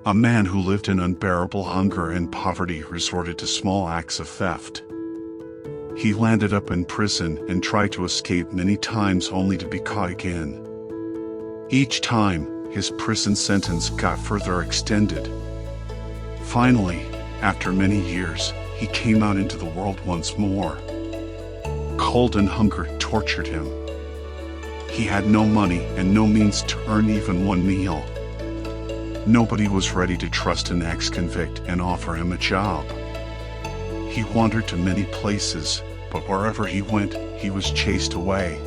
A man who lived in unbearable hunger and poverty resorted to small acts of theft. He landed up in prison and tried to escape many times only to be caught again. Each time, his prison sentence got further extended. Finally, after many years, he came out into the world once more. Cold and hunger tortured him. He had no money and no means to earn even one meal. Nobody was ready to trust an ex-convict and offer him a job. He wandered to many places, but wherever he went, he was chased away.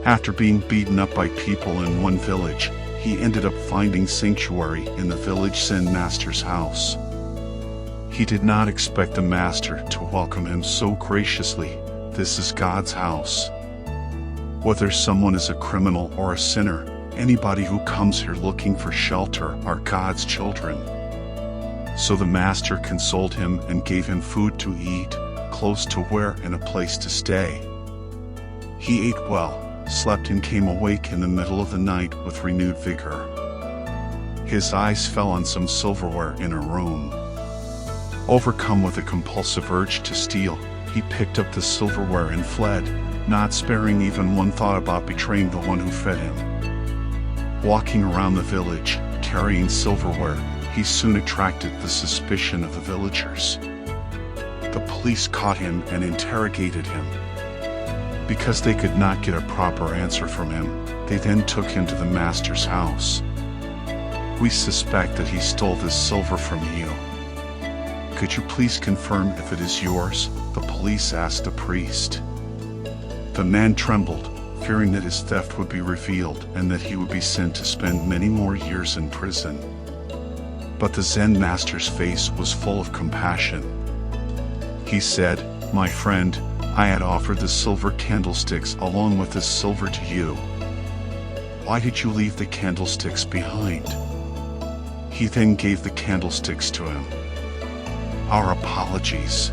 After being beaten up by people in one village, he ended up finding sanctuary in the village Zen master's house. He did not expect the master to welcome him so graciously. This is God's house. Whether someone is a criminal or a sinner, anybody who comes here looking for shelter are God's children. So the master consoled him and gave him food to eat, clothes to wear, and a place to stay. He ate well, slept, and came awake in the middle of the night with renewed vigor. His eyes fell on some silverware in a room. Overcome with a compulsive urge to steal, he picked up the silverware and fled, not sparing even one thought about betraying the one who fed him. Walking around the village, carrying silverware, he soon attracted the suspicion of the villagers. The police caught him and interrogated him. Because they could not get a proper answer from him, they then took him to the master's house. "We suspect that he stole this silver from you. Could you please confirm if it is yours?" the police asked the priest. The man trembled, fearing that his theft would be revealed and that he would be sent to spend many more years in prison. But the Zen master's face was full of compassion. He said, "My friend, I had offered the silver candlesticks along with this silver to you. Why did you leave the candlesticks behind?" He then gave the candlesticks to him. "Our apologies.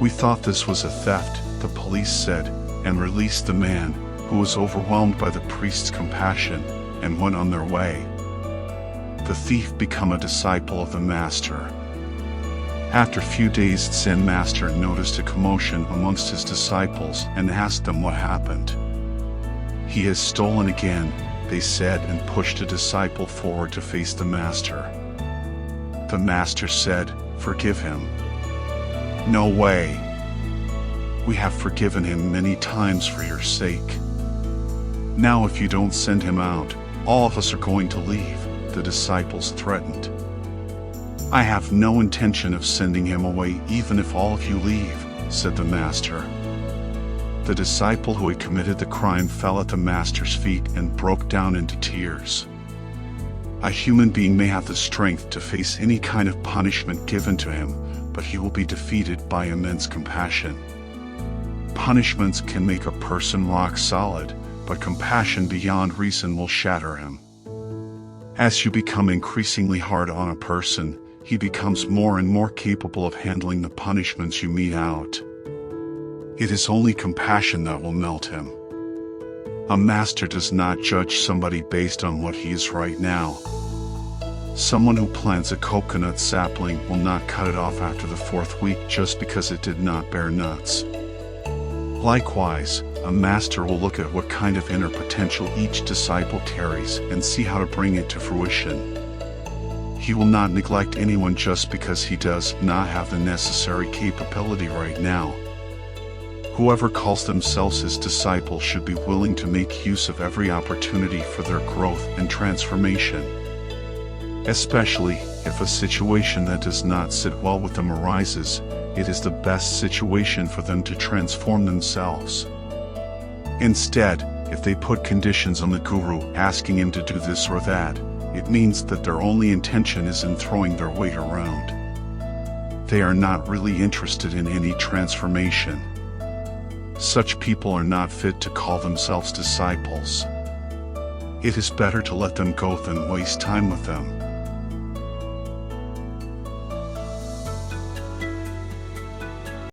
We thought this was a theft," the police said, and released the man, who was overwhelmed by the priest's compassion, and went on their way. The thief became a disciple of the master. After a few days, the Zen master noticed a commotion amongst his disciples and asked them what happened. "He has stolen again," they said, and pushed a disciple forward to face the master. The master said, "Forgive him." "No way. We have forgiven him many times for your sake. Now if you don't send him out, all of us are going to leave," the disciples threatened. "I have no intention of sending him away even if all of you leave," said the master. The disciple who had committed the crime fell at the master's feet and broke down into tears. A human being may have the strength to face any kind of punishment given to him, but he will be defeated by immense compassion. Punishments can make a person rock solid, but compassion beyond reason will shatter him. As you become increasingly hard on a person, he becomes more and more capable of handling the punishments you mete out. It is only compassion that will melt him. A master does not judge somebody based on what he is right now. Someone who plants a coconut sapling will not cut it off after the 4th week just because it did not bear nuts. Likewise, a master will look at what kind of inner potential each disciple carries and see how to bring it to fruition. He will not neglect anyone just because he does not have the necessary capability right now. Whoever calls themselves his disciple should be willing to make use of every opportunity for their growth and transformation. Especially, if a situation that does not sit well with them arises, it is the best situation for them to transform themselves. Instead, if they put conditions on the guru asking him to do this or that, it means that their only intention is in throwing their weight around. They are not really interested in any transformation. Such people are not fit to call themselves disciples. It is better to let them go than waste time with them.